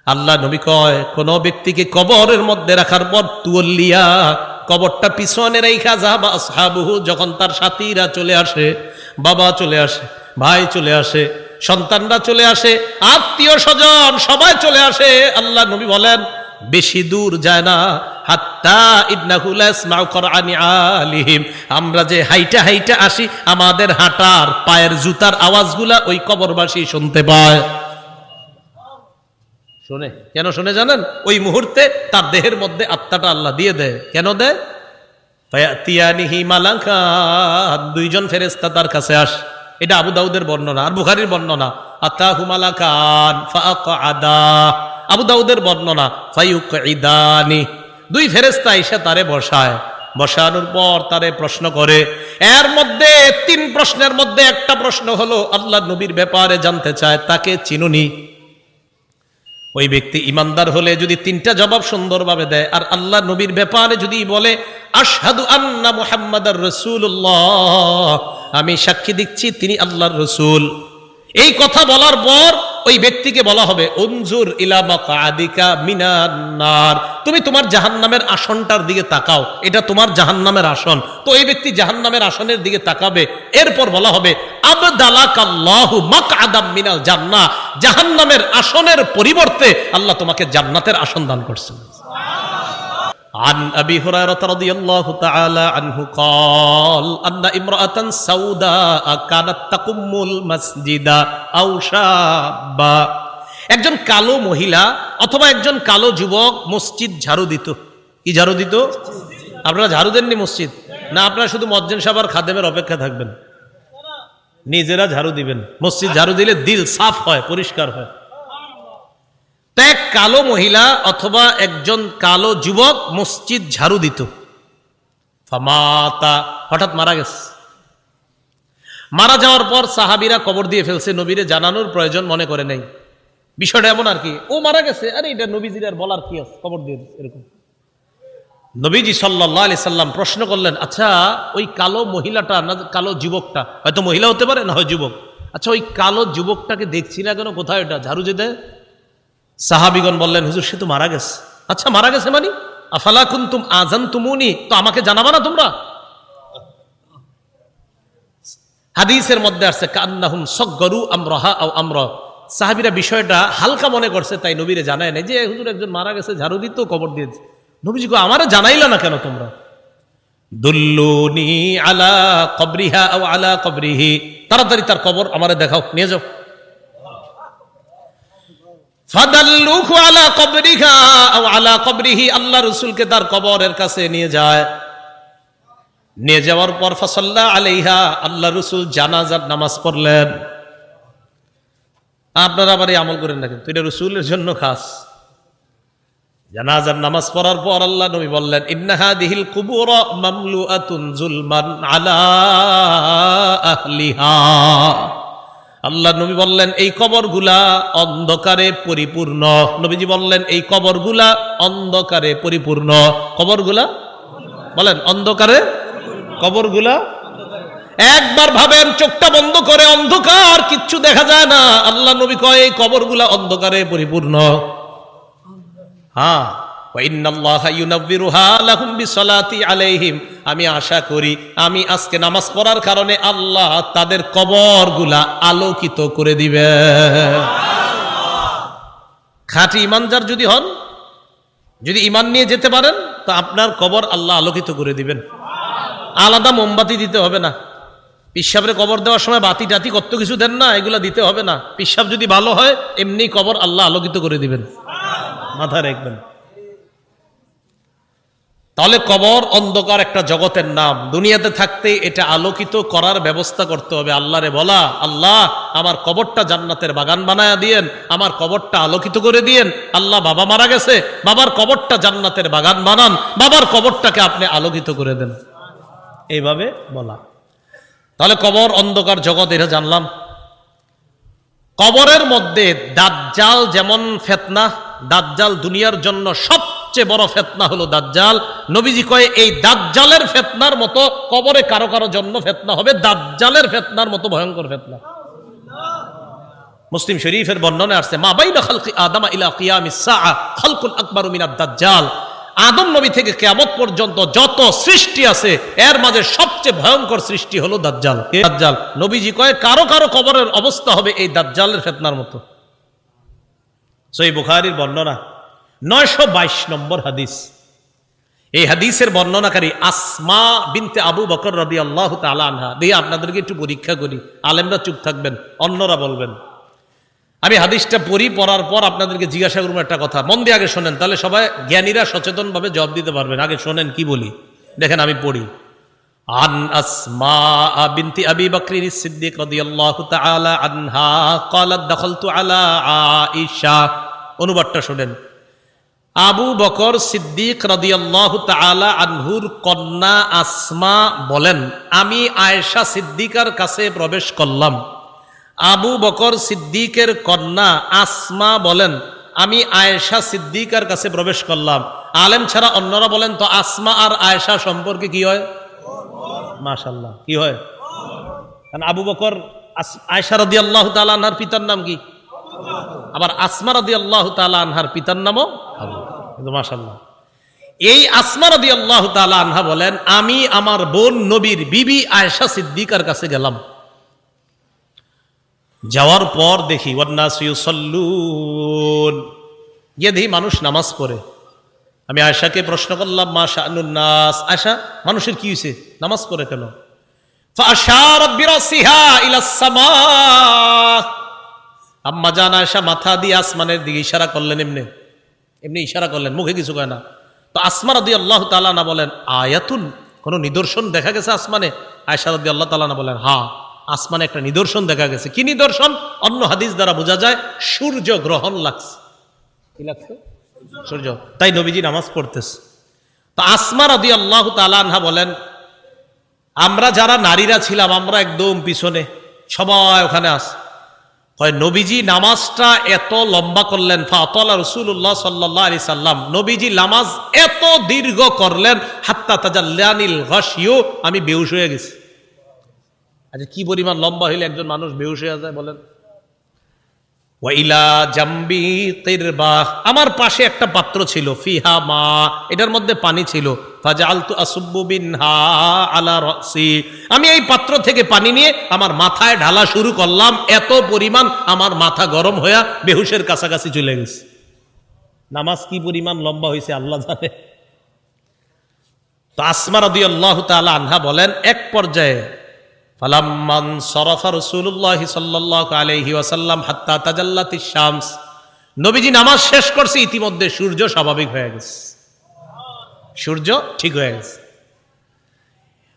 আল্লাহ নবী কয় কোন ব্যক্তিকে কবরের মধ্যে রাখার পর তুল্লিয়া কবরটা পিছনে রেখা যাবা আসহাবুহু, যখন তার সাথীরা চলে আসে, বাবা চলে আসে, ভাই চলে আসে, সন্তানরা চলে আসে, আত্মীয় স্বজন সবাই চলে আসে, আল্লাহ নবী বলেন বেশি দূর যায় না, হাত্তা ইন্নাহু লা ইয়াসমাউ কুরআনি আলিহিম, আমরা যে হাইটা হাইটা আসি আমাদের হাঁটার পায়ের জুতার আওয়াজগুলা ওই কবরবাসী শুনতে পায়। শুনে কেন শুনে জানেন? ওই মুহূর্তে তার দেহের মধ্যে আত্মাটা আল্লাহ দিয়ে দেয়। কেন দেয়? ফায়াতিয়ানিহি মালাকান, দুইজন ফেরেশতা তার কাছে আসে। এটা আবু দাউদের বর্ণনা আর বুখারীর বর্ণনা। আতাহু মালাকান ফাআকআদা, আবু দাউদের বর্ণনা ফায়ুকঈদানি, দুই ফেরেশতা এসে তারে বসায়, বসানোর পর তারে প্রশ্ন করে। এর মধ্যে তিন প্রশ্নের মধ্যে একটা প্রশ্ন হলো আল্লাহ নবীর ব্যাপারে জানতে চায়, তাকে চিনুনি? ওই ব্যক্তি ইমানদার হলে যদি তিনটা জবাব সুন্দরভাবে দেয় আর আল্লাহ নবীর ব্যাপারে যদি বলে আশহাদু আন্না মুহাম্মাদার রাসূলুল্লাহ, আমি সাক্ষী দিচ্ছি তিনি আল্লাহর রাসূল, এই কথা বলার পর ওই ব্যক্তিকে বলা হবে উনজুর ইলা মাকআদিকা মিনান নার, তুমি তোমার জাহান্নামের আসনটার দিকে তাকাও, এটা তোমার জাহান্নামের আসন। তো এই ব্যক্তি জাহান্নামের আসনের দিকে তাকাবে। এরপর বলা হবে আবদালাকাল্লাহু মাকআদাম মিনাল জান্নাহ, জাহান্নামের আসনের পরিবর্তে আল্লাহ তোমাকে জান্নাতের আসন দান করছেন। عن أبي هريرة رضي الله تعالى عنه قال أن امرأة سوداء كانت تقم المسجد أو شابا, একজন কালো মহিলা অথবা একজন কালো যুবক মসজিদ ঝাড়ু দিত। কি ঝাড়ু দিত? আপনারা ঝাড়ু দেননি মসজিদ? না, আপনারা শুধু মুয়াজ্জিন সাহেব আর খাদেমের অপেক্ষা থাকবেন, নিজেরা ঝাড়ু দিবেন। মসজিদ ঝাড়ু দিলে দিল সাফ হয়, পরিষ্কার হয়। এক কালো মহিলা অথবা একজন কালো যুবক মসজিদ ঝাড়ু দিত। ফামাতা, হঠাৎ মারা গেছে। মারা যাওয়ার পর সাহাবীরা কবর দিয়ে ফেলছে, নবীরে জানানোর প্রয়োজন মনে করে নাই। বিষয়টা এমন আর কি, ও মারা গেছে, আরে এটা নবীজির আর বলার কি আছে, কবর দিয়ে দিচ্ছে এরকম। নবীজি সাল্লাল্লাহু আলাইহি সাল্লাম প্রশ্ন করলেন, আচ্ছা ওই কালো মহিলাটা না কালো যুবকটা, হয়তো মহিলা হতে পারে না হয় যুবক, আচ্ছা ওই কালো যুবকটাকে দেখছি না কেন, কোথায় এটা ঝাড়ু যে দেয়? সাহাবীগণ বললেন, হুজুর সে তো মারা গেছে। আচ্ছা মারা গেছে মানে? আফালা কুনতুম আযানতুমুনি, তো আমাকে জানাবা না তোমরা? হাদিসের মধ্যে আছে কান্নাহুম সাগগারু আমরাহা আও আমরা, সাহাবীরা বিষয়টা হালকা মনে করছে, তাই নবীরে জানায় নাই যে হুজুর একজন মারা গেছে, ঝাড়ু দিত, কবর দিয়েছে। নবীজি কো আমারে জানাইলা না কেন তোমরা? দুল্লুনি আলা কবরিহা আও আলা কবরিহি, তাড়াতাড়ি তার কবর আমারে দেখাও, নিয়ে যাও। ফাদাল্লুহু আলা কবরিহা আও আলা কবরিহি, আল্লাহ রাসূলকে তার কবরের কাছে নিয়ে যায়। নিয়ে যাওয়ার পর ফাসাল্লা আলাইহা, আল্লাহ রাসূল জানাজার নামাজ পড়লেন। আপনারা আবার এই আমল করেন না, কিন্তু এটা রাসূলের জন্য খাস। জানাজার নামাজ পড়ার পর আল্লাহ নবী বললেন ইন্না হাদিহিল কুবুর মামলুআতুন যুলমান আলা আহলিহা, আল্লাহ নবী বললেন এই কবরগুলা অন্ধকারে পরিপূর্ণ। নবীজি বললেন এই কবরগুলা অন্ধকারে পরিপূর্ণ। কবরগুলা বলেন অন্ধকারে, কবরগুলা একবার ভাবেন, চোখটা বন্ধ করে, অন্ধকার, কিচ্ছু দেখা যায় না। আল্লাহ নবী কয় এই কবরগুলা অন্ধকারে পরিপূর্ণ। হ্যাঁ, ওয়াইন্নাল্লাহা ইউনাব্বিরুহা লাহুম বিসসালাতি আলাইহিম, আমি আশা করি আমি আজকে নামাজ পড়ার কারণে আল্লাহ তাদের কবরগুলা আলোকিত করে দিবে। খাঁটি ইমানদার যদি হন, যদি ইমান নিয়ে যেতে পারেন, তো আপনার কবর আল্লাহ আলোকিত করে দিবেন। আলাদা মোমবাতি দিতে হবে না। পিসাবের কবর দেওয়ার সময় বাতি টাতি কত কিছু দেন না, এগুলা দিতে হবে না। পিসাব যদি ভালো হয় এমনি কবর আল্লাহ আলোকিত করে দিবেন, মাথায় রাখবেন। তাহলে কবর অন্ধকার একটা জগতের নাম, দুনিয়াতে থাকতে এটা আলোকিত করার ব্যবস্থা করতে হবে। আল্লাহরে বলা, আল্লাহ আমার কবরটা জান্নাতের বাগান বানায়া দিয়েন, আমার কবরটা আলোকিত করে দিয়েন। আল্লাহ বাবা মারা গেছে, বাবার কবরটা জান্নাতের বাগান বানান, বাবার কবরটাকে আপনি আলোকিত করে দেন, এইভাবে বলা। তাহলে কবর অন্ধকার জগৎ, এটা জানলাম। কবরের মধ্যে দাজ্জাল যেমন ফিতনা, দাজ্জাল দুনিয়ার জন্য সবচেয়ে বড় ফিতনা হলো দাজ্জাল। নবীজি কয় এই দাজ্জালের ফিতনার মতো কবরে কারো কারো জন্য ফিতনা হবে, দাজ্জালের ফিতনার মতো ভয়ঙ্কর ফিতনা। মুসলিম শরীফের বর্ণনা আসছে, মা বাইনা খালকি আদম ইলা কিয়ামিস সাআ খালকুন আকবারু মিনাদ দাজ্জাল। আদম নবী থেকে কিয়ামত পর্যন্ত যত সৃষ্টি আছে এর মাঝে সবচেয়ে ভয়ঙ্কর সৃষ্টি হলো দাজ্জাল। কে দাজ্জাল? নবীজি কয় কারো কারো কবরের অবস্থা হবে এই দাজ্জালের ফিতনার মতো। সহিহ বুখারীর বর্ণনা 922 নম্বর হাদিস। এই হাদিসের বর্ণনাকারী আসমা বিনতে আবু বকর রাদিয়াল্লাহু তাআলা আনহা। দিয়ে আপনাদেরকে একটু পরীক্ষা করি, আলেমরা চুপ থাকবেন, অন্যরা বলবেন। আমি হাদিসটা পড়ার পর আপনাদেরকে জিজ্ঞাসা করবো একটা কথা, মন দিয়ে আগে শোনেন, তাহলে সবাই জ্ঞানীরা সচেতনভাবে জবাব দিতে পারবেন। আগে শোনেন কি বলি, দেখেন আমি পড়ি। আন আসমা বিনতি আবি বকর সিদ্দিক রাদিয়াল্লাহু তাআলা আনহা ক্বালাত দাখালতু আলা আয়েশা। অনুবাদটা শোনেন। আবু বকর সিদ্দিক রাদিয়াল্লাহু তাআলা আনহুর কন্যা আসমা বলেন, আমি আয়েশা সিদ্দিকার কাছে প্রবেশ করলাম। আবু বকর সিদ্দিকের কন্যা আসমা বলেন, আমি আয়েশা সিদ্দিকার কাছে প্রবেশ করলাম। আলেম ছাড়া অন্যরা বলেন তো আসমা আর আয়েশা সম্পর্কে কি হয়? মাশাআল্লাহ, কি হয়? কারণ আবু বকর আয়েশা রাদিয়াল্লাহু তাআলা আনহার পিতার নাম কি? আবার আসমা রাদিয়াল্লাহু তাআলা আনহার পিতার নামও আবু। কিন্তু মাশাআল্লাহ, এই আসমা রাদিয়াল্লাহু তাআলা আনহা বলেন, আমি আমার বোন নবীর বিবি আয়েশা সিদ্দিকার কাছে গেলাম। যাওয়ার পর দেখি ওয়ান্নাসু ইউসাল্লুন, গিয়ে দেখি মানুষ নামাজ পড়ে। আমি আয়েশাকে প্রশ্ন করলাম, মা শাআনুন নাস, আয়েশা মানুষের কি হয়েছে, নামাজ পড়ে কেন? ফাআশারাত বিরাসিহা ইলাস সামা। আম্মা জান আয়েশা মাথা দিয়ে আসমানের দিকে ইশারা করলেন, এমনি এমনি ইশারা করলেন, মুখে কিছু কয় না। তো আসমা রাদিয়াল্লাহু তাআলা না বলেন, আয়াতুন, কোন নিদর্শন দেখা গেছে আসমানে? আয়েশা রাদিয়াল্লাহু তাআলা না বলেন, হ্যাঁ আসমানে একটা নিদর্শন দেখা গেছে। কি নিদর্শন? অন্য হাদিস দ্বারা বোঝা যায় সূর্য গ্রহণ লাগছে। কি লাগছে? সূর্য। তাই নবীজি নামাজ পড়তেছে। তো আসমা রাদিয়াল্লাহু তাআলা আনহা বলেন, আমরা যারা নারীরা ছিলাম আমরা একদম পিছনে, সবাই ওখানে আছে। হয় নবীজি নামাজটা এত লম্বা করলেন, ফাতালা রাসূলুল্লাহ সাল্লাল্লাহু আলাইহি সাল্লাম, নবীজি নামাজ এত দীর্ঘ করলেন, হাত্তা তাজাল্লানিল গাশিয়ু, আমি বেহুশ হয়ে গেছি। আচ্ছা, কি পরিমাণ লম্বা হইলে একজন মানুষ বেহুশ হয়ে যায় বলেন? ওয়াইলা জাম্বি তিরবাহ, আমার পাশে একটা পাত্র ছিল, ফিহা মা, এটার মধ্যে পানি ছিল। ফাজআলতু আসুব্বু বিনহা আলা রাসি, আমি এই পাত্র থেকে পানি নিয়ে আমার মাথায় ঢালা শুরু করলাম। এত পরিমাণ আমার মাথা গরম হয়ে বেহুশের কাছাকাছি চলে গেছে। নামাজ কি পরিমাণ লম্বা হয়েছে আল্লাহ জানে। তো আসমা রাদিয়াল্লাহু তাআলা আনহা বলেন, এক পর্যায়ে ফালাম্মান সরাফা রাসূলুল্লাহ সাল্লাল্লাহু আলাইহি ওয়াসাল্লাম হাত্তা তাজাল্লাতিশ শামস, নবীজি নামাজ শেষ করছে, ইতিমধ্যে সূর্য স্বাভাবিক হয়ে গেছে, সূর্য ঠিক হয়ে গেছে।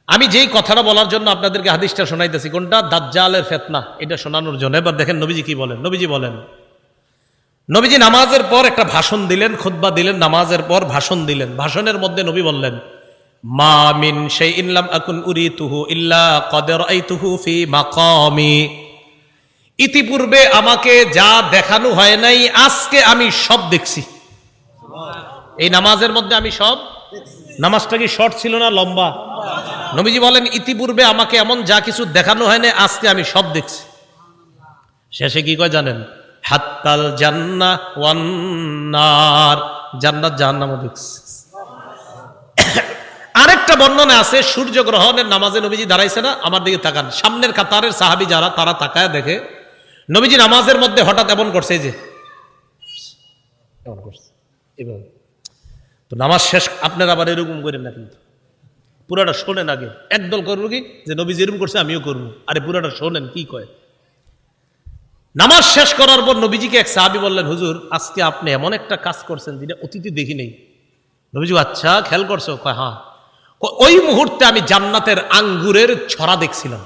আমি যেই কথাটা বলার জন্য আপনাদেরকে হাদিসটা শোনাইতেছি, কোনটা? দাজ্জালের ফিতনা, এটা শোনানোর জন্য। এবার দেখেন নবীজি কি বলেন। নবীজি বলেন, নবীজি নামাজের পর একটা ভাষণ দিলেন, খুতবা দিলেন, নামাজের পর ভাষণ দিলেন। ভাষণের মধ্যে নবী বললেন, মা মিন শাইইন লাম আকুন উরিতুহু ইল্লা ক্বাদ রাআইতুহু ফি মাকামি, ইতিপূর্বে আমাকে যা দেখানো হয় নাই আজকে আমি সব দেখছি। এই নামাজের মধ্যে আমি সব। নামাজটা কি শর্ট ছিল না লম্বা? নবীজি বলেন, ইতিপূর্বে আমাকে এমন যা কিছু দেখানো হয় না আজকে আমি সব দেখছি। শেষে কি কয় জানেন? হাত্তাল জান্নাহ ওয়ান নার, জান্নাত জাহান্নামও দেখছি। আরেকটা বর্ণনা আছে, সূর্য গ্রহণের নামাজে নবীজি দাঁড়াইছে না, আমার দিকে তাকান, সামনের কাতারের সাহাবী যারা, তারা তাকায় দেখে নবীজি নামাজের মধ্যে হঠাৎ এমন করছে, যে এমন করছে এভাবে। তো নামাজ শেষ, আপনারা আবার এরকম করেন না, কিন্তু পুরাটা শোনেন আগে। একদল করবো কি যে নবীজি এরকম করছে আমিও করবো, আরে পুরাটা শোনেন কি কয়। নামাজ শেষ করার পর নবীজিকে এক সাহাবী বললেন, হুজুর আজকে আপনি এমন একটা কাজ করছেন যেটা অতীতে দেখি নেই। নবীজি, আচ্ছা খেয়াল করছো? কয় হ্যাঁ। ওই মুহূর্তে আমি জান্নাতের আঙ্গুরের ছড়া দেখছিলাম,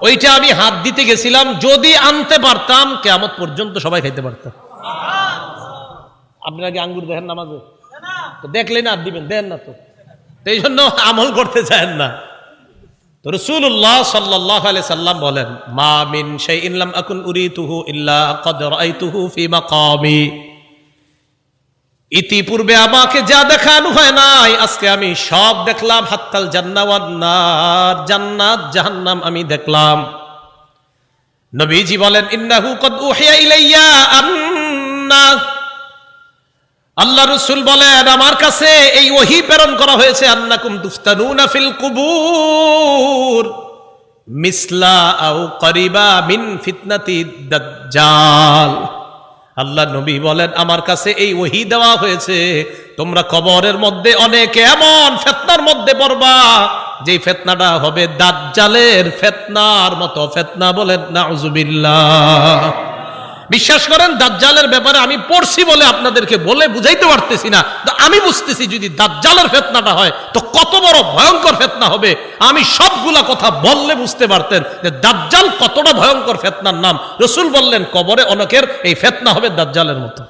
ওইটা আমি হাত দিতে গেছিলাম, যদি আনতে পারতাম কিয়ামত পর্যন্ত সবাই খাইতে পারতাম। আপনারা কি আঙ্গুর দেখেন নামাজে? তো দেখলেন আর দিবেন, দেন না তো, এই জন্য আমল করতে চান না। তো রাসূলুল্লাহ সাল্লাল্লাহু আলাইহি সাল্লাম বলেন, মা মিন শাইইন লাম আকুন উরিতুহু ইল্লা ক্বাদ রাআইতুহু ফি মাকামি, ইতিপূর্বে আমাকে যা দেখানো হয় নাই আজকে আমি সব দেখলাম। হাত্তাল জান্নাহ ওয়ান নার, জান্নাত জাহান্নাম আমি দেখলাম। নবীজি বলেন ইন্নাহু কদ উহিয়া ইলাইয়া আন্না, আল্লাহ রাসূল বলেন আমার কাছে এই ওহী প্রেরণ করা হয়েছে, আন্নাকুম তুফতানুনা ফিল কুবুর মিসলা আও করিবা মিন ফিতনাতি দাজ্জাল। আল্লাহ নবী বলেন আমার কাছে এই ওহী দেওয়া হয়েছে, তোমরা কবরের মধ্যে অনেকে এমন ফিতনার মধ্যে পড়বা যে ফিতনাটা হবে দাজ্জালের ফিতনার মতো ফিতনা। বলেন নাউজুবিল্লাহ। বিশ্বাস করেন দাজ্জালের ব্যাপারে আমি পড়ছি বলে আপনাদেরকে বলে বুঝাইতে পারতেছি না, তো আমি বুঝতেছি যদি দাজ্জালের ফিতনাটা হয় তো কত বড় ভয়ঙ্কর ফিতনা হবে। আমি সবগুলা কথা বললে বুঝতে পারতেন যে দাজ্জাল কতটা ভয়ঙ্কর ফিতনার নাম। রাসূল বললেন কবরে অনেকের এই ফিতনা হবে দাজ্জালের মতো,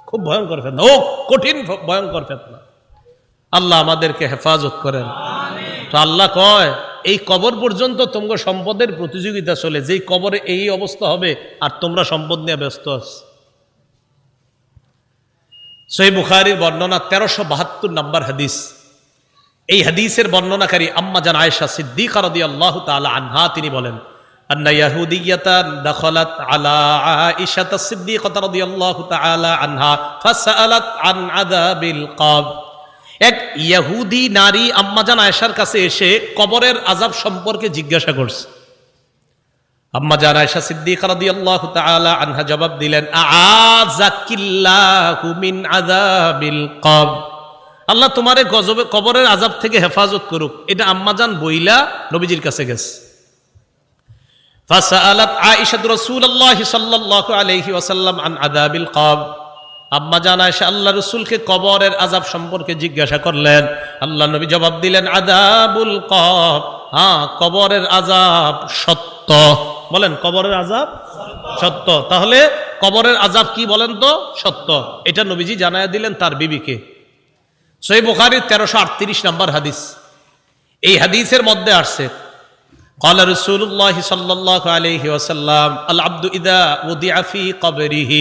খুব ভয়ঙ্কর ফিতনা, ও কঠিন ভয়ঙ্কর ফিতনা। আল্লাহ আমাদেরকে হেফাজত করেন। তো আল্লাহ কয় এই কবর পর্যন্ত তোমরা সম্পদের প্রতিযোগিতা চলে, যেই কবরে এই অবস্থা হবে আর তোমরা সম্পদ নিয়ে ব্যস্ত আছো। সহিহ বুখারীর বর্ণনা 1372 নম্বর হাদিস। এই হাদিসের বর্ণনাকারী আম্মা জান আয়েশা সিদ্দিকা রাদিয়াল্লাহু তাআলা আনহা, তিনি বলেন আন্না ইয়াহুদিয়াতান দাখালাত আলা আয়েশা সিদ্দিকা রাদিয়াল্লাহু তাআলা আনহা ফাসআলাত আন আযাবিল কবর। এক ইহুদি নারী আম্মাজান আয়েশার কাছে এসে কবরের আযাব সম্পর্কে জিজ্ঞাসা করছে। আম্মাজান আয়েশা সিদ্দিকা রাদিয়াল্লাহু তাআলা আনহা জবাব দিলেন আযাকিল্লাহু মিন আযাবিল কবর, আল্লাহ তোমারে গজবে কবরের আযাব থেকে হেফাজত করুক। এটা আম্মাজান বইলা নবীজির কাছে গেছে। ফাসআলাত আয়েশা রাসূলুল্লাহ সাল্লাল্লাহু আলাইহি ওয়াসাল্লাম আন আযাবিল কবর। আম্মা জান আয়েশা আল্লাহ রাসূলকে কবরের আযাব সম্পর্কে জিজ্ঞাসা করলেন। আল্লাহ নবী জবাব দিলেন আযাবুল কবর, হ্যাঁ কবরের আযাব সত্য। বলেন কবরের আযাব সত্য। তাহলে কবরের আযাব কি বলেন তো? সত্য। এটা নবীজি জানায়া দিলেন তার বিবিকে। সহিহ বুখারীর 1338 নম্বর হাদিস। এই হাদিসের মধ্যে আসছে قال رسول الله صلى الله عليه وسلم العبد اذا وضع في قبره,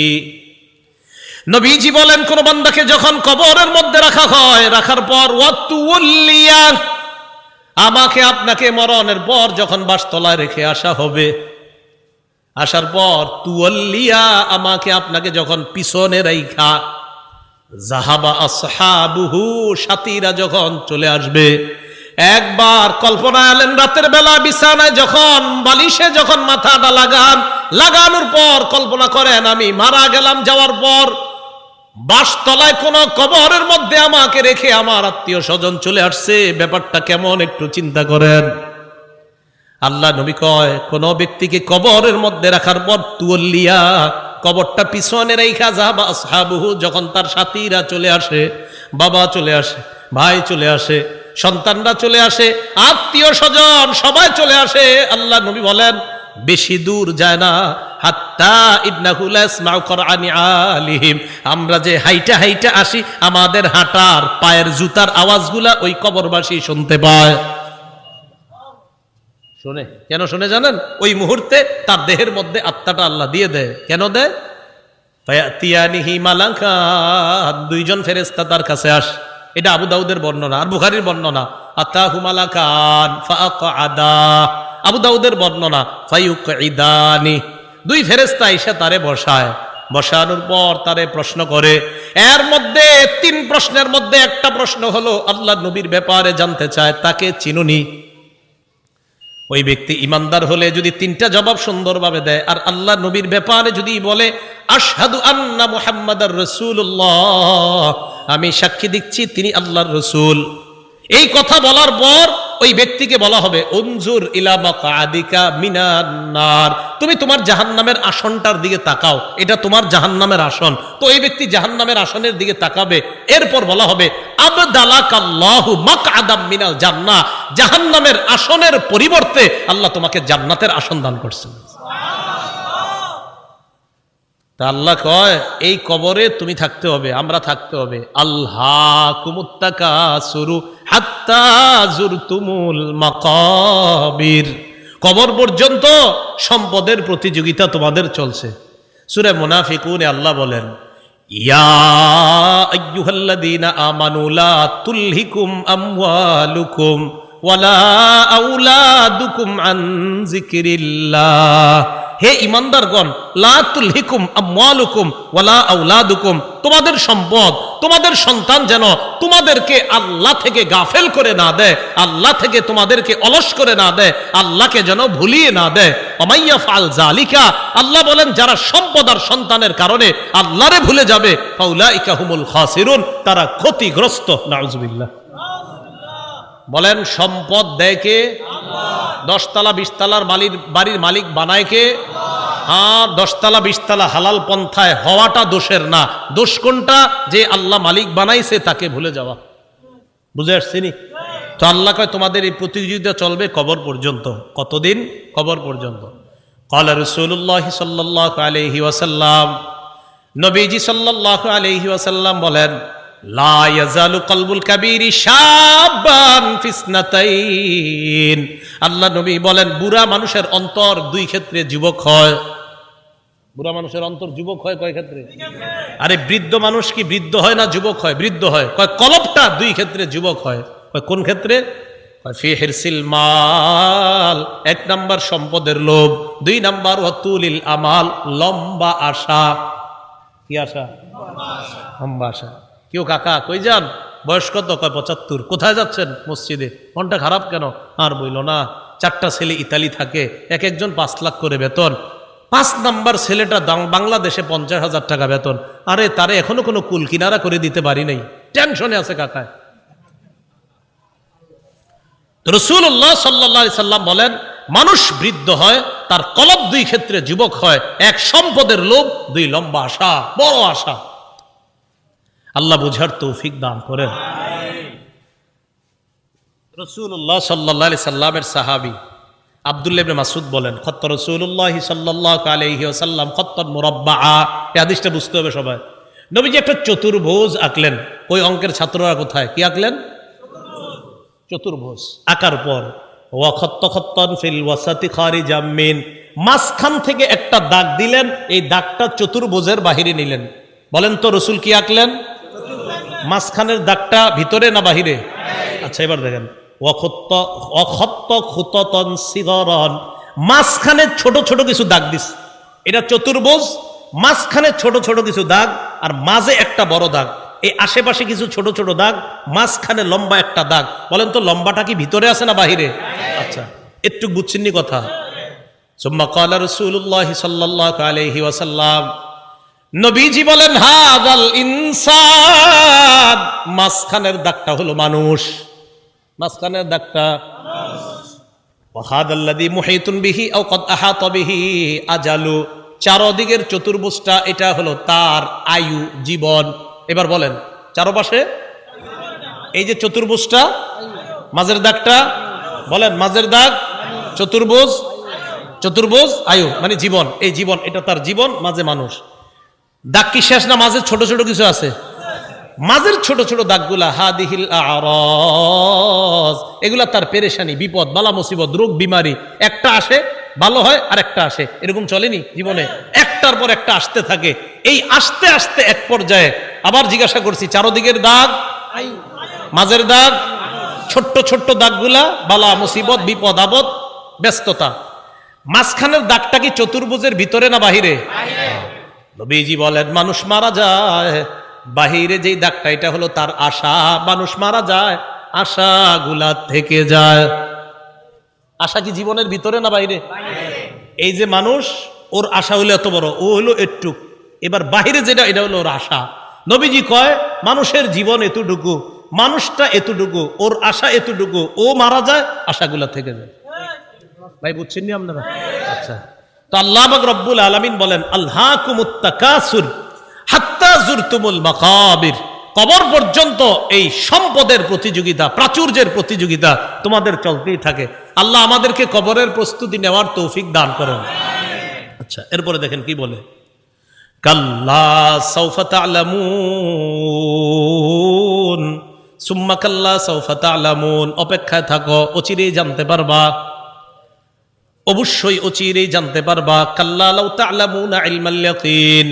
নবীজি বলেন কোন বান্দাকে যখন কবরের মধ্যে রাখা হয়, রাখার পর ওয়াতুল্লিয়া, আমাকে আপনাকে মরণের পর যখন বাসতলায় রেখে আসা হবে, আসার পর তুল্লিয়া, আমাকে আপনাকে যখন পিছনে রাইখা, যাহাবা আসহাবুহু, সাথীরা যখন চলে আসবে। একবার কল্পনা আলেন রাতের বেলা বিছানায় যখন বালিশে যখন মাথাটা লাগানোর পর কল্পনা করেন আমি মারা গেলাম, যাওয়ার পর বাসতলায় কোন কবরের মধ্যে আমাকে রেখে আমার আত্মীয় স্বজন চলে আসছে, ব্যাপারটা কেমন একটু চিন্তা করেন। আল্লাহ নবী কয় কোন ব্যক্তিকে কবরের মধ্যে রাখার পর তুল্লিয়া, কবরটা পিছনে রেখা, যাহাবা আসহাবুহু, যখন তার সাথীরা চলে আসে, বাবা চলে আসে, ভাই চলে আসে, সন্তানরা চলে আসে, আত্মীয় স্বজন সবাই চলে আসে, আল্লাহ নবী বলেন বেশি দূর যায় না, হাত্তা ইন্নাহু লা ইয়াসমাউ কুরআনি আলিহিম, আমরা যে হাইটা হাইটা আসি আমাদের হাঁটার পায়ের জুতার আওয়াজগুলা ওই কবরবাসী শুনতে পায়। শুনে কেন শুনে জানেন? ওই মুহূর্তে তার দেহের মধ্যে আত্মাটা আল্লাহ দিয়ে দেয়। কেন দেয়? ফায়াতিয়ানিহি মালাকান, দুইজন ফেরেশতা তার কাছে আসে। এটা আবু দাউদের বর্ণনা আর বুখারীর বর্ণনা। আতাহু মালাকান ফাআকআদা, আবু দাউদের বর্ণনা ফায়ুকঈদানি, দুই ফেরেশতা এসে তারে বসায়, বসানোর পর তারে প্রশ্ন করে। এর মধ্যে তিন প্রশ্নের মধ্যে একটা প্রশ্ন হলো আল্লাহ নবীর ব্যাপারে জানতে চায়, তাকে চিনুনি? ওই ব্যক্তি ইমানদার হলে যদি তিনটা জবাব সুন্দরভাবে দেয়, আর আল্লাহ নবীর ব্যাপারে যদি বলে আশহাদু আন্না মুহাম্মাদার রাসূলুল্লাহ, আমি সাক্ষী দিচ্ছি তিনি আল্লাহর রাসূল, এই কথা বলার পর ওই ব্যক্তিকে বলা হবে উনজুর ইলা মাকআদিকা মিনান নার, তুমি তোমার জাহান্নামের আসনটার দিকে তাকাও, এটা তোমার জাহান্নামের আসন। তো এই ব্যক্তি জাহান্নামের আসনের দিকে তাকাবে। এরপর বলা হবে আবদালাকাল্লাহু মাকআদাম মিনাল জান্নাহ, জাহান্নামের আসনের পরিবর্তে আল্লাহ তোমাকে জান্নাতের আসন দান করছেন। তা আল্লাহ কয় এই কবরে তুমি থাকতে হবে, আমরা থাকতে হবে। আল্লাহকুমুত তাকাসুরু হাত্তা যুরতুমুল মাকাবির, কবর পর্যন্ত সম্পদের প্রতিযোগিতা তোমাদের চলছে। সূরা মুনাফিকুনে আল্লাহ বলেন ইয়া আইয়ুহাল্লাযীনা আমানু লা তুলহিকুম আমওয়ালুকুম ওয়ালা আউলাদুকুম আন যিকরিল্লাহ। হে ঈমানদারগণ, লা তুলহিকুম আমওয়ালুকুম ওয়ালা আউলাদুকুম, তোমাদের সম্পদ, তোমাদের সন্তান যেন তোমাদেরকে আল্লাহ থেকে গাফেল করে না দেয়, আল্লাহ থেকে তোমাদেরকে অলস করে না দেয়, আল্লাহকে যেন ভুলিয়ে না দেয়। ওমাইয়া ফাল জালিকা, আল্লাহ বলেন যারা সম্পদ আর সন্তানের কারণে আল্লাহরে ভুলে যাবে, ফাউলাইকা হুমুল খাসিরুন, তারা ক্ষতিগ্রস্ত। নাউজুবিল্লাহ। বলেন সম্পদ দেয় কে? 10 তলা 20 তলার বাড়ির মালিক বানায় কে? আর 10 তলা 20 তলা হালাল পন্থায় হওয়াটা দোষের না। দোষ কোনটা? যে আল্লাহ মালিক বানাইছে তাকে ভুলে যাওয়া। বুঝে আসছিনি? তো আল্লাহ কয় তোমাদের এই প্রতিযোগিতা চলবে কবর পর্যন্ত। কতদিন? কবর পর্যন্ত। ক্বালা রাসূলুল্লাহ সাল্লাল্লাহু আলাইহি ওয়াসাল্লাম, নবীজি সাল্লাল্লাহু আলাইহি ওয়াসাল্লাম বলেন, লা ইয়াজালু কলবুল কাবীরি শাবান ফিসনাতাইন। আল্লাহ নবী বলেন বুড়া মানুষের অন্তর 2 ক্ষেত্রে যুবক হয়। বুড়া মানুষের অন্তর যুবক হয় কয় ক্ষেত্রে? আরে বৃদ্ধ মানুষ কি বৃদ্ধ হয় না যুবক হয়? বৃদ্ধ হয়। কয় কলবটা 2 ক্ষেত্রে যুবক হয়। কয় কোন ক্ষেত্রে? কয় ফি হিরসিল মাল, 1 নাম্বার সম্পদের লোভ, 2 নাম্বার ওয়াতুলিল আমাল, লম্বা আশা। কি আশা? লম্বা আশা। কেউ কাকা কই যান? বয়স কত? কয় 75। কোথায় যাচ্ছেন? মসজিদে। মনটা খারাপ কেন? আর বইল না, 4টা ছেলে ইতালি থাকে, এক একজন 5 লাখ করে বেতন। 5 নাম্বার ছেলেটা বাংলাদেশে 50,000 টাকা বেতন। আরে তারে এখনো কোনো কুল কিনারা করে দিতে পারি নাই, টেনশনে আছে কাকায়। রাসূলুল্লাহ সাল্লাল্লাহু আলাইহি সাল্লাম বলেন মানুষ বৃদ্ধ হয়, তার কলব 2 ক্ষেত্রে যুবক হয়। 1 সম্পদের লোভ, 2 লম্বা আশা, বড় আশা। আল্লাহ বুঝার তৌফিক দান করেন। রাসূলুল্লাহ সাল্লাল্লাহু আলাইহি সাল্লামের সাহাবী আব্দুল্লাহ ইবনে মাসউদ বলেন, খত্ত রাসূলুল্লাহ সাল্লাল্লাহু আলাইহি ওয়াসাল্লাম খত্তান মুরাব্বাআ। এই হাদিসটা বুঝতে হবে সবাই। নবীজি একটা চতুর্ভুজ আঁকলেন। ওই অঙ্কের ছাত্ররা কোথায়? কি আঁকলেন? চতুর্ভুজ আঁকার পর ওয়া খত্ত খত্তান ফিল ওয়াসাতি খারিজাম মিন, মাঝখান থেকে একটা দাগ দিলেন। এই দাগটা চতুর্ভুজের বাহিরে নিলেন। বলেন তো রাসূল কি আঁকলেন? মাঝখানের দাগটা ভিতরে না বাহিরে? আচ্ছা এবার দেখেন, মাঝখানে ছোট ছোট কিছু দাগ দিস। এটা চতুর্ভুজ, মাঝখানে ছোট ছোট কিছু দাগ, আর মাঝে একটা বড় দাগ। এই আশেপাশে কিছু ছোট ছোট দাগ, মাঝখানে লম্বা একটা দাগ। বলেন তো লম্বাটা কি ভিতরে আছে না বাহিরে? আচ্ছা একটু বুঝছেননি কথা? সুম্মা ক্বালা রাসূলুল্লাহ সাল্লাল্লাহু আলাইহি ওয়াসাল্লাম, নবীজি বলেন হাযাল ইনসান, মাঝখানের দাগটা হলো মানুষ। মাঝখানের দাগটা ওয়া হাযাল্লাযী মুহীতুন বিহি আও ক্বাদ আহাতা বিহি আজালু, চারদিকের চতুর্ভুজটা এটা হলো তার আয়ু, জীবন। এবার বলেন চারপাশে এই যে চতুর্ভুজটা, মাঝের দাগটা বলেন, মাঝের দাগ চতুর্ভুজ, চতুর্ভুজ আয়ু মানে জীবন। এই জীবন, এটা তার জীবন, মাঝে মানুষ। দাগ কি শেষ না মাঝে ছোট ছোট কিছু আছে? মাঝের ছোট ছোট দাগগুলা হাদিহিল আরাজ, এগুলা তার পেরেশানি, বিপদ, বালা মুসিবত, রোগ বিমারি। একটা আসে ভালো হয় আর একটা আসে, এরকম চলেনি জীবনে? একটার পর একটা আসতে থাকে। এই আসতে আসতে এক পর্যায়ে আবার জিজ্ঞাসা করছি, চারদিকের দাগ, মাঝের দাগ, ছোট্ট ছোট্ট দাগগুলা বালা মুসিবত, বিপদ আপদ, ব্যস্ততা। মাঝখানের দাগটা কি চতুর্ভুজের ভিতরে না বাহিরে? নবীজি বলেন মানুষ মারা যায়, বাহিরে যেই দাগটা এটা হলো তার আশা। মানুষ মারা যায়, আশাগুলা থেকে যায়। আশা কি জীবনের ভিতরে না বাইরে? এই যে মানুষ, ওর আশা হলো এত বড়, ও হলো একটু। এবার বাহিরে যেটা, এটা হলো ওর আশা। নবীজি কয় মানুষের জীবন এতটুকু, মানুষটা এতটুকু, ওর আশা এতটুকু, ও মারা যায়, আশাগুলা থেকে যায়। ভাই বুঝছেন নি আপনারা? আচ্ছা, তো আল্লাহ পাক রব্বুল আলামিন বলেন আলহাকুমুত তাকাসুর হাত্তা যুরতুমুল মাকাবির, কবর পর্যন্ত এই সম্পদের প্রতিযোগিতা, প্রাচুর্যের প্রতিযোগিতা তোমাদের চলতেই থাকে। আল্লাহ আমাদেরকে কবরের প্রস্তুতি নেওয়ার তৌফিক দান করেন। আচ্ছা এরপরে দেখেন কি বলে, কাল্লা সাউফা তা'লামুন সুম্মা কাল্লা সাউফা তা'লামুন, অপেক্ষায় থাকো, অচিরেই জানতে পারবা, অবশ্যই অচিরেই জানতে পারবা। কাল্লা লাউ তা'লামুনা ইলমাল ইয়াকিন,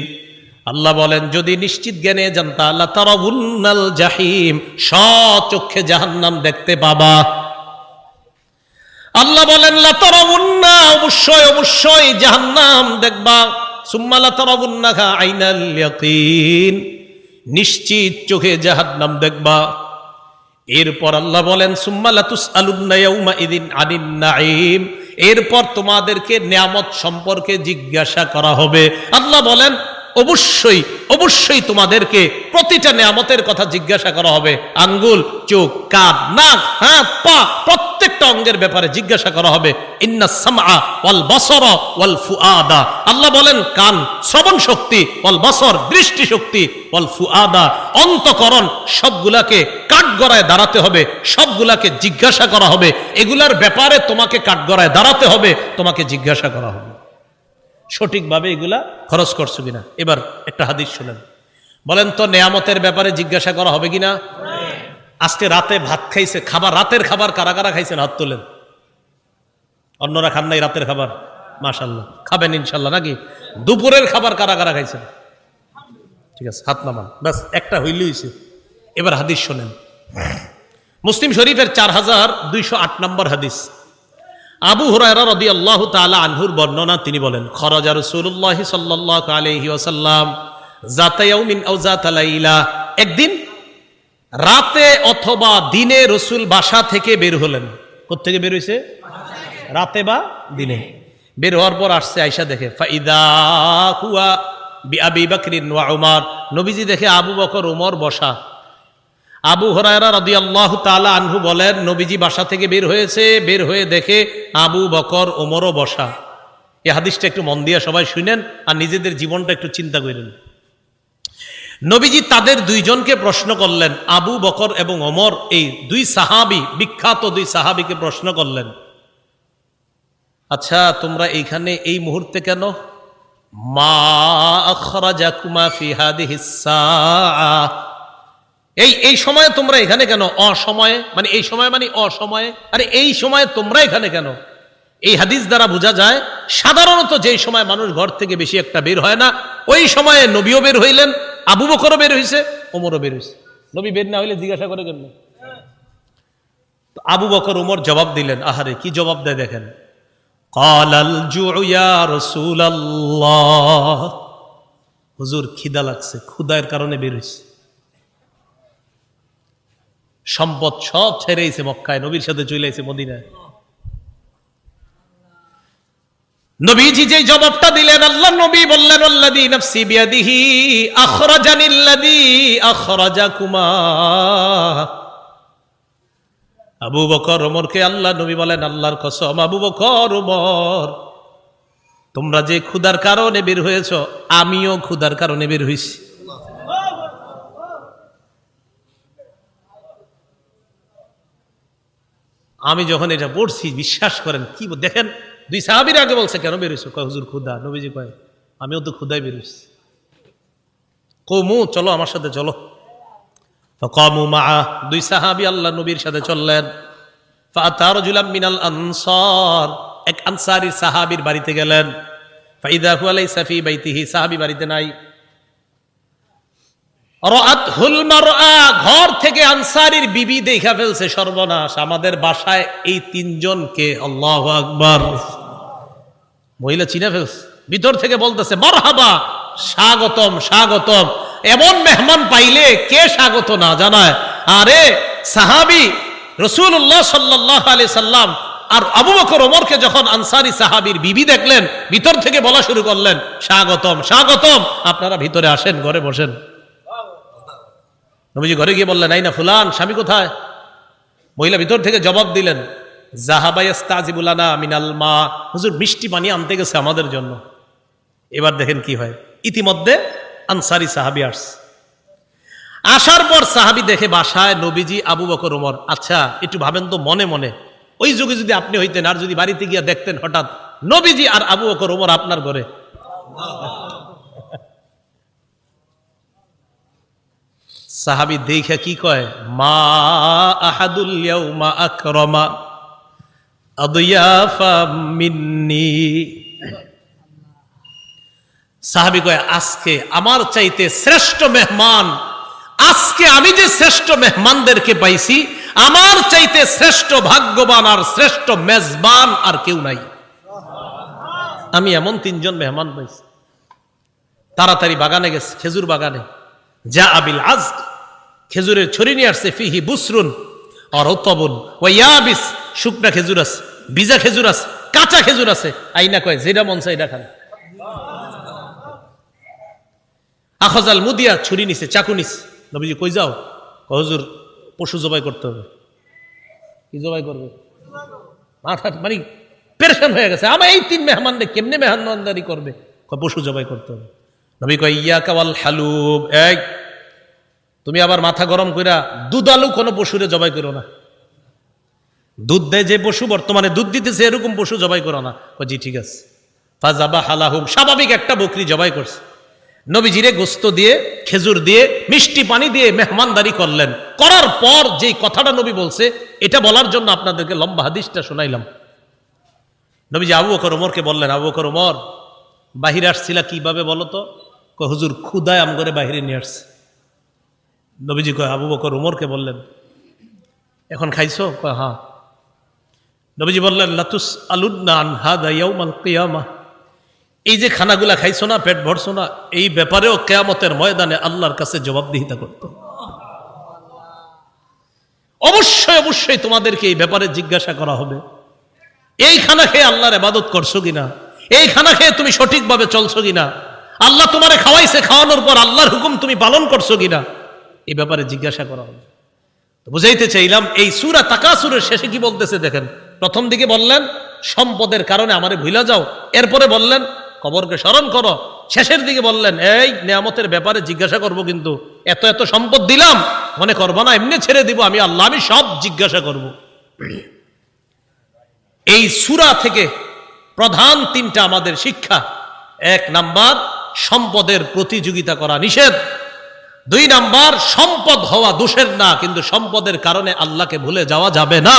আল্লাহ বলেন যদি নিশ্চিত জ্ঞানে জানতা, লাতারাউন্নাল জাহিম, স্বচক্ষে জাহান্নাম দেখতে পাবা। আল্লাহ বলেন লা তারাউন্না, অবশ্যই অবশ্যই জাহান্নাম দেখবা। সুম্মা লা তারাউন্নাহা আইনাল ইয়াকিন, নিশ্চিত চোখে জাহান্নাম দেখবা। এরপর আল্লাহ বলেন সুম্মা লা তুসআলুন্না ইয়াউমা ইযিন আনিন নাঈম, এরপর তোমাদেরকে নিয়ামত সম্পর্কে জিজ্ঞাসা করা হবে। আল্লাহ বলেন অবশ্যই অবশ্যই তোমাদেরকে প্রতিটা নিয়ামতের কথা জিজ্ঞাসা করা হবে। আঙ্গুল, চোখ, কান, নাক, হাত, পা, প্রত্যেকটা অঙ্গের ব্যাপারে জিজ্ঞাসা করা হবে। ইন্নাস সামআ ওয়াল বাসারা ওয়াল ফুআদা, আল্লাহ বলেন কান শ্রবণ শক্তি, ওয়াল বাসর দৃষ্টি শক্তি, ওয়াল ফুআদা অন্তঃকরণ, সবগুলাকে কাঠগড়ায় দাঁড়াতে হবে, সবগুলাকে জিজ্ঞাসা করা হবে। এগুলার ব্যাপারে তোমাকে কাঠগড়ায় দাঁড়াতে হবে, তোমাকে জিজ্ঞাসা করা হবে সঠিকভাবে এগুলা খরচ করছো কিনা। এবার একটা হাদিস শুনেন, বলেন তো নেয়ামতের ব্যাপারে জিজ্ঞাসা করা হবে কিনা? আজকে রাতে ভাত খাইছে, খাবার, রাতের খাবার কারা কারা খাইছেন হাত তোলেন। অন্যরা খান নাই রাতের খাবার? মাশাআল্লাহ, খাবেন ইনশাল্লাহ নাকি? দুপুরের খাবার কারা কারা খাইছেন? ঠিক আছে, হাত নামান, ব্যাস একটা হইলে হইছে। এবার হাদিস শোনেন, মুসলিম শরীফের 4208 নম্বর হাদিস। আবু হুরায়রা রাদিয়াল্লাহু তাআলা আনহুর বর্ণনা, তিনি বলেন খরাজা রাসূলুল্লাহ সাল্লাল্লাহু আলাইহি ওয়াসাল্লাম যাতা ইয়াউমিন আও যাতা লাইলা, একদিন রাতে অথবা দিনে রাসূল বাসা থেকে বের হলেন। কোথা থেকে বের হইছে? রাতে বা দিনে। বের হওয়ার পর আসছে, আয়েশা দেখে ফাইদা হুয়া বিআবি বকরিন ওয়া উমর, নবীজি দেখে আবু বকর ওমর বসা। আবু হুরায়রা রাদিয়াল্লাহু তাআলা আনহু বলেন নবীজি বাসা থেকে বের হয়েছে, বের হয়ে দেখে আবু বকর ওমরও বসা। এই হাদিসটা একটু মন দিয়ে সবাই শুনেন আর নিজেদের জীবনটা একটু চিন্তা করেন। নবীজি তাদের দুইজনকে প্রশ্ন করলেন, আবু বকর এবং ওমর, এই দুই সাহাবী, বিখ্যাত দুই সাহাবীকে প্রশ্ন করলেন, আচ্ছা তোমরা এইখানে এই মুহূর্তে কেন? মা আখরাজাকুমা ফি হাদিহিস সাআ, এই সময়ে তোমরা এখানে কেন? অসময়ে মানে এই সময় মানে অসময়ে, আরে এই সময়ে তোমরা এখানে কেন? এই হাদিস দ্বারা বোঝা যায় সাধারণত যেই সময় মানুষ ঘর থেকে বেশি একটা বের হয় না, ওই সময়ে নবীও বের হইলেন, আবু বকরও বের হইছে, ওমরও বের হইছে। নবী বের না হইলে জিজ্ঞাসা করে কেন? আবু বকর ওমর জবাব দিলেন, আহারে কি জবাব দেয় দেখেন, ক্বালাল জুউ ইয়া রাসূলুল্লাহ, হুজুর খিদা লাগছে, ক্ষুধার কারণে বের হইছে। সম্পদ সব ছেড়েছে মক্কায়, নবীর সাথে চলে এসেছে মদিনায়। নবীজি যে জবাবটা দিলেন, আল্লাহ নবী বললেন আল্লাযী নাফসি বিয়াদিহি আখরাজানিল্লাযী আখরাজাকুমা। আবু বকর ওমরকে আল্লাহ নবী বলেন, আল্লাহর কসম আবু বকর ওমর, তোমরা যে ক্ষুধার কারণে বের হয়েছো, আমিও ক্ষুধার কারণে বের হইছি। আমি যখন এটা পড়ছি, বিশ্বাস করেন কি দেখেন, দুই সাহাবীর আগে বলছে কেন বেরোইছো? কয় হুজুর ক্ষুধা। নবীজি কয় আমিও তো ক্ষুধায় বেরোইছি। কওমু, চলো আমার সাথে চলো। ফাকামু মাআ, দুই সাহাবী আল্লাহ নবীর সাথে চললেন। ফাআতা রাজুলাম মিনাল আনসার, এক আনসারী সাহাবীর বাড়িতে গেলেন। ফাইদা হুয়া লাইসা ফি বাইতিহি, সাহাবী বাড়িতে নাই। রাআতহুল মারআ, ঘর থেকে আনসারীর বিবি দেখা ফেলছে, সর্বনাশ, আমাদের বাসায় এই তিনজনকে। আল্লাহু আকবার, মহিলা চিনে ফেলছে, ভিতর থেকে বলতেছে মারহাবা, স্বাগতম স্বাগতম। এমন মেহমান পাইলে কে স্বাগত না জানায়? আরে সাহাবী রাসূলুল্লাহ সাল্লাল্লাহু আলাইহি সাল্লাম আর আবু বকর ওমরকে যখন আনসারী সাহাবীর বিবি দেখলেন, ভিতর থেকে বলা শুরু করলেন স্বাগতম স্বাগতম, আপনারা ভিতরে আসেন, ঘরে বসেন। নবীজি ঘরে গিয়ে বললেন, আইনা ফুলান, স্বামী কোথায়? মহিলা ভিতর থেকে জবাব দিলেন, যাহাবা ইস্তাজিবু লানা মিনাল মা, হুজুর মিষ্টি পানি আনতে গেছে আমাদের জন্য। এবার দেখেন কি হয়, ইতিমধ্যে আনসারী সাহাবী আসছে। আসার পর সাহাবী দেখে বাসায় নবীজি, আবু বকর ওমর। আচ্ছা একটু ভাবেন তো মনে মনে, ওই যুগে যদি আপনি হইতেন আর যদি বাড়িতে গিয়ে দেখতেন হঠাৎ নবীজি আর আবু বকর ওমর আপনার ঘরে, সাহাবী দেখে কি কয়, মা আহাদুল ইয়াউমা আকরামা আদিয়াফা মিন্নি। সাহাবী কয় আজকে আমার চাইতে শ্রেষ্ঠ মেহমান, আজকে আমি যে শ্রেষ্ঠ মেহমানদেরকে পাইছি, আমার চাইতে শ্রেষ্ঠ ভাগ্যবান আর শ্রেষ্ঠ মেজবান আর কেউ নাই। আমি এমন 3 জন মেহমান পাইছি। তাড়াতাড়ি বাগানে গেছে, খেজুর বাগানে। যা আবিল আজ, খেজুরের ছড়ি নিয়ে আসছে। ফিহি বুসরুন আর রতবুন ওয়া ইয়াবিস, শুকনা খেজুর আছে, ভিজা খেজুর আছে, কাঁচা খেজুর আছে। আইনা কয় যেটা মন চায় এটা খান। আখাযাল মুদিয়া, ছুরি নিছে, চাকু নিছে। নবীজি কই যাও? হুজুর পশু জবাই করতে হবে। কি জবাই করবে? মাথা মানে পেরেশান হয়ে গেছে। আমার এই 3 মেহমানদের কেমনে মেহমানদারি করবে? পশু জবাই করতে হবে। নবী কয় ইয়াকা ওয়াল হালুব, এই তুমি আবার মাথা গরম কইরা দুধালু কোনো পশুরে জবাই করো না। দুধ দেয় যে পশু, বর্তমানে দুধ দিতেছে এরকম পশু জবাই করো না। জি ঠিক আছে। ফাযাবাহা লাহুম, স্বাভাবিক একটা বকরি জবাই করছে। নবীজিরে গোস্ত দিয়ে, খেজুর দিয়ে, মিষ্টি পানি দিয়ে মেহমানদারি করলেন। করার পর যেই কথাটা নবী বলছে, এটা বলার জন্য আপনাদেরকে লম্বা হাদিসটা শোনাইলাম। নবীজি আবু বকর ওমরকে বললেন, আবু বকর ওমর, বাহিরে আসছিলা কিভাবে বলো তো? হুজুর ক্ষুধায় আম করে বাহিরে নিয়ে আসছে। নবীজি কয়, আবু বকর ওমরকে বললেন, এখন খাইছো? কয় হ্যাঁ। নবীজি বললেন, লাতুস আলুন্না আন হাদা ইয়াউমাল কিয়ামাহ, এই যে খানাগুলা খাইছো না, পেট ভরছো না, এই ব্যাপারেও কিয়ামতের ময়দানে আল্লাহর কাছে জবাবদিহিতা করতে। অবশ্যই অবশ্যই তোমাদেরকে এই ব্যাপারে জিজ্ঞাসা করা হবে। এই খানা খেয়ে আল্লাহর ইবাদত করছো কিনা? এই খানা খেয়ে তুমি সঠিকভাবে চলছো কিনা? আল্লাহ তোমারে খাওয়াইছে, খাওয়ানোর পর আল্লাহর হুকুম তুমি পালন করছো কিনা? এই ব্যাপারে জিজ্ঞাসা করা হবে। তো বুঝাইতে চাইলাম, এই সূরা তাকাসুরের শেষে কি বলতেছে দেখেন। প্রথম দিকে বললেন সম্পদের কারণে আমারে ভুলা যাও, এরপরে বললেন কবরকে স্মরণ করো, শেষের দিকে বললেন এই নিয়ামতের ব্যাপারে জিজ্ঞাসা করব, কিন্তু এত এত সম্পদ দিলাম মনে করবো না এমনি ছেড়ে দিব আমি আল্লাহ, আমি সব জিজ্ঞাসা করব। এই সূরা থেকে প্রধান 3টা আমাদের শিক্ষা। 1 নাম্বার, সম্পদের প্রতিযোগিতা করা নিষেধ। 2 নাম্বার, সম্পদ হওয়া দোষের না, কিন্তু সম্পদের কারণে আল্লাহকে ভুলে যাওয়া যাবে না,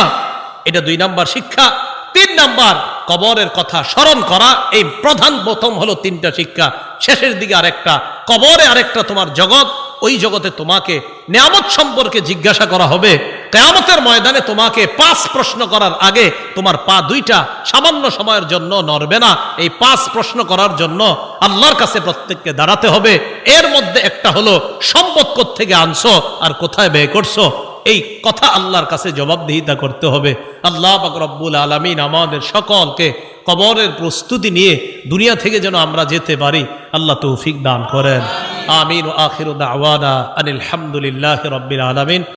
এটা 2 নাম্বার শিক্ষা। 3 নাম্বার, কবরের কথা স্মরণ করা। এই প্রথম হলো 3টা শিক্ষা। শেষের দিকে আরেকটা, কবরে আরেকটা তোমার জগৎ, ওই জগতে তোমাকে নিয়ামত সম্পর্কে জিজ্ঞাসা করা হবে। কিয়ামতের ময়দানে তোমাকে 5 প্রশ্ন করার আগে তোমার পা 2টা সামান্য সময়ের জন্য নড়বে না। এই 5 প্রশ্ন করার জন্য আল্লাহর কাছে প্রত্যেককে দাঁড়াতে হবে। এর মধ্যে একটা হলো সম্পদ কোত্থেকে আনছো আর কোথায় ব্যয় করছো, এই কথা আল্লাহর কাছে জবাবদিহিতা করতে হবে। আল্লাহ পাক রব্বুল আলামিন আমাদের সকলকে কবরের প্রস্তুতি নিয়ে দুনিয়া থেকে যেন আমরা যেতে পারি, আল্লাহ তৌফিক দান করেন। আমিন। আখিরু দাওয়ানা আনিল হামদুলিল্লাহি রাব্বিল আলামিন।